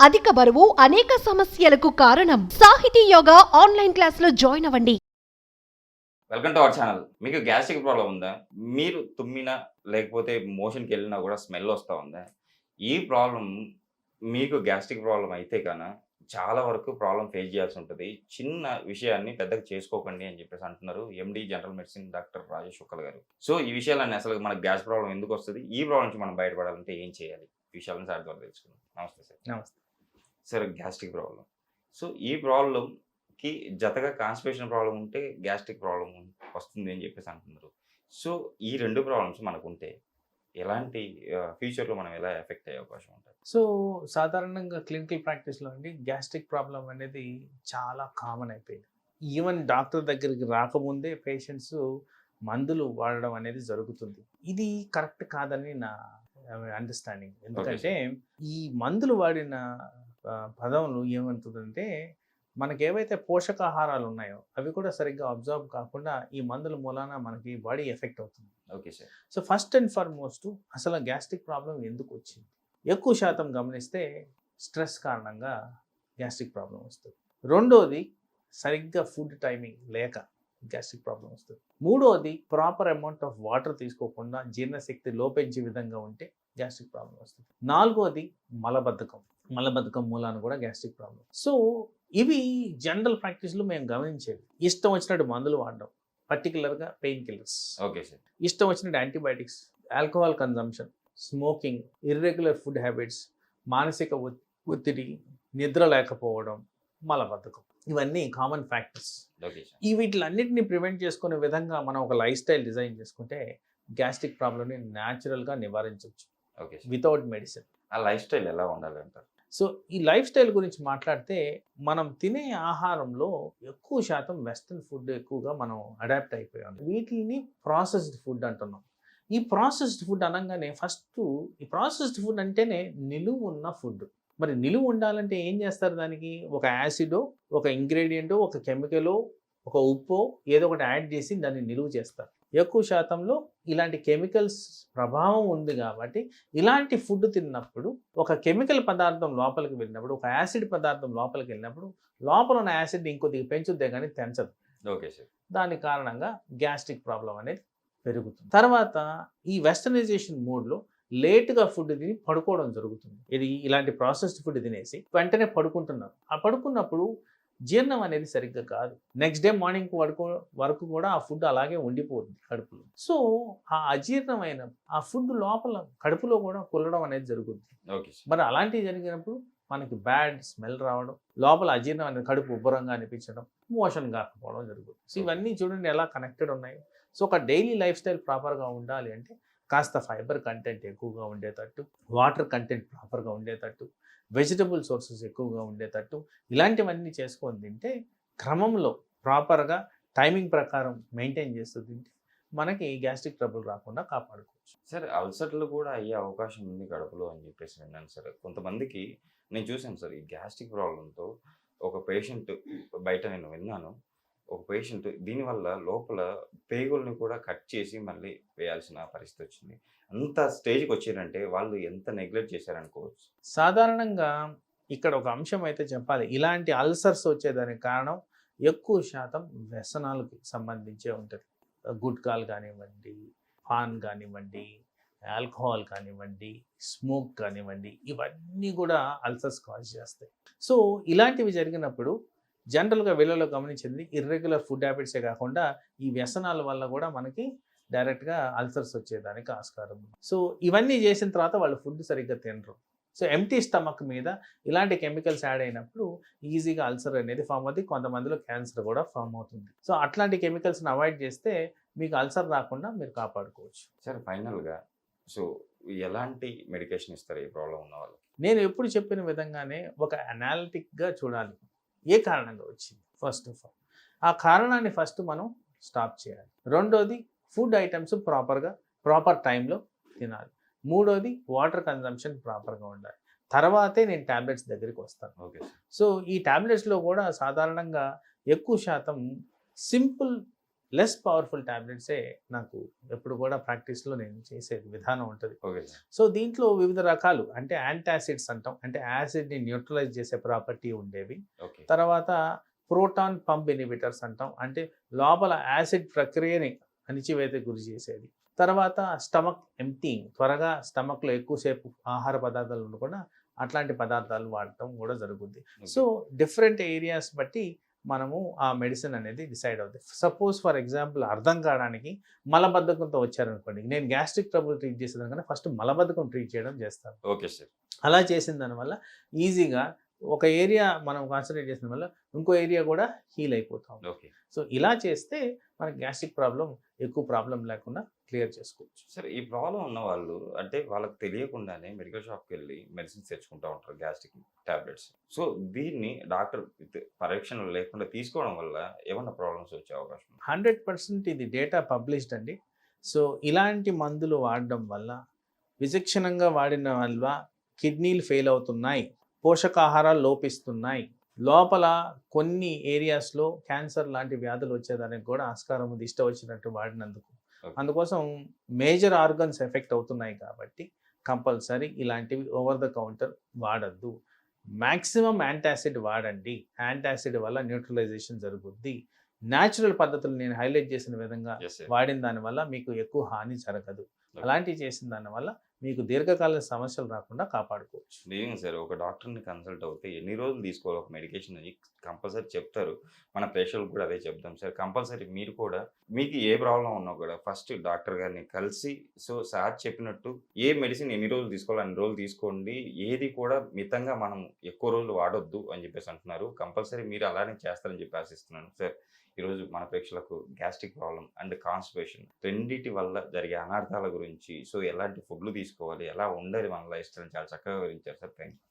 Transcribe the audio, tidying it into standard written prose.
అధిక బరువు అనేక సమస్యలకు కారణం. సాహితీ యోగా ఆన్లైన్ క్లాసులో జాయిన్ అవ్వండి. Welcome to our channel. మీకు గ్యాస్ట్రిక్ ప్రాబ్లమ్ ఉందా? మీరు తుమ్మినా లేకపోతే మోషన్‌కి వెళ్ళినా కూడా స్మెల్ వస్తా ఉందా? ఈ ప్రాబ్లమ్ మీకు గ్యాస్ట్రిక్ ప్రాబ్లమ్ అయితే చాలా వరకు ప్రాబ్లమ్ ఫేస్ చేయాల్సి ఉంటది. చిన్న విషయాన్ని పెద్దగా చేసుకోకండి అని చెప్పేసి అంటున్నారు MD general medicine doctor Rajesh Shukla garu. So, ఈ విషయాలన్నీ అసలు మనకు గ్యాస్ ప్రాబ్లమ్ ఎందుకొస్తది? ఈ ప్రాబ్లమ్ నుంచి మనం బయటపడాలంటే ఏం చేయాలి? ఈ విషయాలను సార్ ద్వారా తెలుసుకుందాం. నమస్తే సార్. నమస్తే. Sir gastric problem. సో, ఈ ప్రాబ్లమ్‌కి జతగా కాన్‌స్టిపేషన్ ప్రాబ్లమ్ ఉంటే గ్యాస్ట్రిక్ ప్రాబ్లమ్ వస్తుంది అని చెప్పేసి అంటున్నారు. సో, ఈ 2 ప్రాబ్లమ్స్ మనకుంటే ఎలాంటి ఫ్యూచర్‌లో మనం ఎలా ఎఫెక్ట్ అయ్యే అవకాశం ఉంటది? సో, సాధారణంగా క్లినికల్ ప్రాక్టీస్‌లో అండి గ్యాస్ట్రిక్ ప్రాబ్లమ్ అనేది చాలా కామన్ అయిపోయింది. ఈవెన్ డాక్టర్ దగ్గరికి రాకముందే పేషెంట్స్ మందులు వాడడం అనేది జరుగుతుంది. ఇది కరెక్ట్ కాదని నా అండర్‌స్టాండింగ్. ఎందుకంటే ఈ మందులు వాడిన పదంలో ఏమంటుందంటే మనకేవైతే పోషకాహారాలు ఉన్నాయో అవి కూడా సరిగ్గా అబ్జర్వ్ కాకుండా ఈ మందుల మూలాన మనకి బాడీ ఎఫెక్ట్ అవుతుంది. Okay sir. So first and foremost అసలు గ్యాస్ట్రిక్ ప్రాబ్లం ఎందుకు వచ్చింది? ఎక్కువ శాతం గమనిస్తే స్ట్రెస్ కారణంగా గ్యాస్ట్రిక్ ప్రాబ్లం వస్తుంది. రెండోది సరిగ్గా ఫుడ్ టైమింగ్ లేక గ్యాస్ట్రిక్ ప్రాబ్లం వస్తుంది. మూడోది ప్రాపర్ అమౌంట్ ఆఫ్ వాటర్ తీసుకోకుండా జీర్ణశక్తి లోపించే విధంగా ఉంటే గ్యాస్ట్రిక్ ప్రాబ్లం వస్తుంది. నాలుగోది మలబద్ధకం మూలాన కూడా గ్యాస్ట్రిక్ ప్రాబ్లం. సో ఇవి జనరల్ ప్రాక్టీస్లో మేము గమనించేవి. ఇష్టం వచ్చినట్టు మందులు వాడడం, పర్టికులర్గా పెయిన్ కిల్లర్స్. Okay sir. ఇష్టం వచ్చినట్టు antibiotics, alcohol consumption, smoking, irregular food habits, మానసిక ఒత్తిడి, నిద్ర లేకపోవడం, మలబద్ధకం, ఇవన్నీ కామన్ ఫ్యాక్టర్స్. Okay sir. ఈ వీటిలన్నిటిని ప్రివెంట్ చేసుకునే విధంగా మనం ఒక లైఫ్ స్టైల్ డిజైన్ చేసుకుంటే గ్యాస్ట్రిక్ ప్రాబ్లమ్ని న్యాచురల్గా నివారించవచ్చు ఓకే సార్. Without medicine. ఆ లైఫ్ స్టైల్ ఎలా ఉండాలి అంటారు? సో ఈ లైఫ్ స్టైల్ గురించి మాట్లాడితే మనం తినే ఆహారంలో ఎక్కువ శాతం వెస్ట్రన్ ఫుడ్ ఎక్కువగా మనం అడాప్ట్ అయిపోయాం. వీటిని ప్రాసెస్డ్ ఫుడ్ అంటున్నాం. ఈ ప్రాసెస్డ్ ఫుడ్ అనగానే ఫస్ట్ ఈ ప్రాసెస్డ్ ఫుడ్ అంటేనే నిలువ ఉన్న ఫుడ్. మరి నిలువ ఉండాలంటే ఏం చేస్తారు? దానికి ఒక యాసిడో, ఒక ఇంగ్రీడియంటో, ఒక కెమికలో, ఒక ఉప్పో ఏదో ఒకటి యాడ్ చేసి దాన్ని నిలువ చేస్తారు. ఎక్కువ శాతంలో ఇలాంటి కెమికల్స్ ప్రభావం ఉంది కాబట్టి ఇలాంటి ఫుడ్ తిన్నప్పుడు ఒక కెమికల్ పదార్థం లోపలికి వెళ్ళినప్పుడు, ఒక యాసిడ్ పదార్థం లోపలికి వెళ్ళినప్పుడు లోపల ఉన్న యాసిడ్ ఇంకొద్దిగా పెంచుద్దే కానీ తెంచదు. Okay sir. దాని కారణంగా గ్యాస్ట్రిక్ ప్రాబ్లం అనేది పెరుగుతుంది. తర్వాత ఈ వెస్టర్నైజేషన్ మోడ్లో లేట్గా ఫుడ్ తిని పడుకోవడం జరుగుతుంది. ఇది ఇలాంటి ప్రాసెస్డ్ ఫుడ్ తినేసి వెంటనే పడుకుంటున్నారు. ఆ పడుకున్నప్పుడు జీర్ణం అనేది సరిగ్గా కాదు. నెక్స్ట్ డే మార్నింగ్ వరకు కూడా ఆ ఫుడ్ అలాగే ఉండిపోతుంది కడుపులో. సో ఆ అజీర్ణమైన ఆ ఫుడ్ లోపల కడుపులో కూడా కుల్లడం అనేది జరుగుతుంది. Okay sir. మరి అలాంటివి జరిగినప్పుడు మనకి బ్యాడ్ స్మెల్ రావడం, లోపల అజీర్ణం అనేది కడుపు ఉబ్బరంగా అనిపించడం, మోషన్ కాకపోవడం జరుగుతుంది. సో ఇవన్నీ చూడండి ఎలా కనెక్టెడ్ ఉన్నాయి. సో ఒక డైలీ లైఫ్ స్టైల్ ప్రాపర్గా ఉండాలి అంటే కాస్త ఫైబర్ కంటెంట్ ఎక్కువగా ఉండేటట్టు, వాటర్ కంటెంట్ ప్రాపర్గా ఉండేటట్టు, వెజిటబుల్ సోర్సెస్ ఎక్కువగా ఉండేటట్టు ఇలాంటివన్నీ చేసుకొని తింటే క్రమంలో ప్రాపర్గా టైమింగ్ ప్రకారం మెయింటైన్ చేస్తూ తింటే మనకి గ్యాస్ట్రిక్ ట్రబుల్ రాకుండా కాపాడుకోవచ్చు. సార్, అల్సర్లు కూడా అయ్యే అవకాశం ఉంది కడుపులో అని చెప్పేసి విన్నాను సార్. కొంతమందికి నేను చూశాను సార్, ఈ గ్యాస్ట్రిక్ ప్రాబ్లంతో ఒక పేషెంట్ బయట నేను విన్నాను. ఒక పేషెంట్ దీనివల్ల లోపల పేగుల్ని కూడా కట్ చేసి మళ్ళీ వేయాల్సిన పరిస్థితి వచ్చింది. అంత స్టేజ్కి వచ్చారంటే వాళ్ళు ఎంత నెగ్లెక్ట్ చేశారనుకోవచ్చు. సాధారణంగా ఇక్కడ ఒక అంశం అయితే చెప్పాలి. ఇలాంటి అల్సర్స్ వచ్చేదానికి కారణం ఎక్కువ శాతం వ్యసనాలకు సంబంధించే ఉంటుంది. గుట్కాలు కానివ్వండి, పాన్ కానివ్వండి, ఆల్కహాల్ కానివ్వండి, స్మోక్ కానివ్వండి, ఇవన్నీ కూడా అల్సర్స్ కాజ్ చేస్తాయి. సో ఇలాంటివి జరిగినప్పుడు జనరల్గా వీళ్ళలో గమనించింది ఇర్రెగ్యులర్ ఫుడ్ హ్యాబిట్సే కాకుండా ఈ వ్యసనాల వల్ల కూడా మనకి డైరెక్ట్గా అల్సర్స్ వచ్చేదానికి ఆస్కారం ఉంది. సో ఇవన్నీ చేసిన తర్వాత వాళ్ళు ఫుడ్ సరిగ్గా తినరు. సో ఎంప్టీ స్టమక్ మీద ఇలాంటి కెమికల్స్ యాడ్ అయినప్పుడు ఈజీగా అల్సర్ అనేది ఫామ్ అవుతుంది. కొంతమందిలో క్యాన్సర్ కూడా ఫామ్ అవుతుంది. సో అట్లాంటి కెమికల్స్ని అవాయిడ్ చేస్తే మీకు అల్సర్ రాకుండా మీరు కాపాడుకోవచ్చు. సార్, ఫైనల్గా సో ఎలాంటి మెడికేషన్ ఇస్తారు ఈ ప్రాబ్లం ఉన్న వాళ్ళకి? నేను ఎప్పుడు చెప్పిన విధంగానే ఒక అనాలిటిక్గా చూడాలి. ఏ కారణంగా వచ్చింది ఫస్ట్ ఆఫ్ ఆల్, ఆ కారణాన్ని ఫస్ట్ మనం స్టాప్ చేయాలి. రెండోది ఫుడ్ ఐటమ్స్ ప్రాపర్ టైంలో తినాలి. మూడోది వాటర్ కన్జంప్షన్ ప్రాపర్గా ఉండాలి. తర్వాతే నేను ట్యాబ్లెట్స్ దగ్గరికి వస్తాను. ఓకే. సో ఈ ట్యాబ్లెట్స్లో కూడా సాధారణంగా ఎక్కువ శాతం సింపుల్ లెస్ పవర్ఫుల్ ట్యాబ్లెట్సే నాకు ఎప్పుడు కూడా ప్రాక్టీస్లో నేను చేసే విధానం ఉంటుంది. Okay sir. సో దీంట్లో వివిధ రకాలు అంటే యాంటాసిడ్స్ అంటాం, అంటే యాసిడ్ని న్యూట్రలైజ్ చేసే ప్రాపర్టీ ఉండేవి. ఓకే. తర్వాత ప్రోటాన్ పంప్ ఇన్హిబిటర్స్ అంటాం, అంటే లోపల యాసిడ్ ప్రక్రియని అణిచివేత గురి చేసేది. తర్వాత స్టమక్ ఎంప్టీయింగ్, త్వరగా స్టమక్లో ఎక్కువసేపు ఆహార పదార్థాలు ఉండకుండా అట్లాంటి పదార్థాలు వాడటం కూడా జరుగుద్ది. సో డిఫరెంట్ ఏరియాస్ బట్టి మనము ఆ మెడిసిన్ అనేది డిసైడ్ అవుతుంది. సపోజ్ ఫర్ ఎగ్జాంపుల్ అర్థం కావడానికి మలబద్ధకంతో వచ్చారనుకోండి, నేను గ్యాస్ట్రిక్ ట్రబుల్ ట్రీట్ చేసేదానికన్నా ఫస్ట్ మలబద్ధకం ట్రీట్ చేయడం చేస్తాను. Okay sir. అలా చేసిన దానివల్ల ఈజీగా ఒక ఏరియా మనం కాన్సన్ట్రేట్ చేసిన వల్ల ఇంకో ఏరియా కూడా హీల్ అయిపోతాం. ఓకే. సో ఇలా చేస్తే మనకి గ్యాస్ట్రిక్ ప్రాబ్లం ఎక్కువ ప్రాబ్లం లేకుండా క్లియర్ చేసుకోవచ్చు. సరే, ఈ ప్రాబ్లం ఉన్న వాళ్ళు అంటే వాళ్ళకి తెలియకుండానే మెడికల్ షాప్కి వెళ్ళి మెడిసిన్స్ తెచ్చుకుంటూ ఉంటారు, గ్యాస్ట్రిక్ టాబ్లెట్స్. సో దీన్ని డాక్టర్ పరీక్షలు లేకుండా తీసుకోవడం వల్ల ఏమన్నా ప్రాబ్లమ్స్ వచ్చే అవకాశం ఉంది? 100% ఇది డేటా పబ్లిష్డ్ అండి. సో ఇలాంటి మందులు వాడడం వల్ల విచక్షణంగా వాడిన వల్ల కిడ్నీలు ఫెయిల్ అవుతున్నాయి, పోషకాహారాలు లోపిస్తున్నాయి, లోపల కొన్ని ఏరియాస్లో క్యాన్సర్ లాంటి వ్యాధులు వచ్చేదానికి కూడా ఆస్కారం ఉంది ఇష్టం వచ్చినట్టు వాడినందుకు. అందుకోసం మేజర్ ఆర్గన్స్ ఎఫెక్ట్ అవుతున్నాయి కాబట్టి కంపల్సరీ ఇలాంటివి ఓవర్ ద కౌంటర్ వాడద్దు. మ్యాక్సిమం యాంటాసిడ్ వాడండి. యాంటాసిడ్ వల్ల న్యూట్రలైజేషన్ జరుగుద్ది. న్యాచురల్ పద్ధతులు నేను హైలైట్ చేసిన విధంగా వాడిన దానివల్ల మీకు ఎక్కువ హాని జరగదు. అలాంటివి చేసిన దానివల్ల మీకు దీర్ఘకాలిక సమస్యలు రాకుండా కాపాడుకోవచ్చు. నిజంగా సార్, ఒక డాక్టర్ని కన్సల్ట్ అవుతే ఎన్ని రోజులు తీసుకోవాలి ఒక మెడికేషన్ అని కంపల్సరీ చెప్తారు. మన ప్రేక్షకులకు కూడా అదే చెప్తాం సార్. కంపల్సరీ మీరు కూడా మీకు ఏ ప్రాబ్లం ఉన్నా కూడా ఫస్ట్ డాక్టర్ గారిని కలిసి, సో సార్ చెప్పినట్టు ఏ మెడిసిన్ ఎన్ని రోజులు తీసుకోవాలి అన్ని రోజులు తీసుకోండి, ఏది కూడా మితంగా మనం ఎక్కువ రోజులు వాడొద్దు అని చెప్పేసి అంటున్నారు. కంపల్సరీ మీరు అలానే చేస్తారని చెప్పి ఆశిస్తున్నాను సార్. ఈరోజు మన ప్రేక్షకులకు గ్యాస్ట్రిక్ ప్రాబ్లం అండ్ కాన్స్టిపేషన్ రెండింటి వల్ల జరిగే అనర్థాల గురించి, సో ఎలాంటి ఫుడ్లు తీసుకోవాలి, ఎలా ఉండాలి మన లైఫ్ స్టైల్ చాలా చక్కగా వివరించారు సార్. Thank you.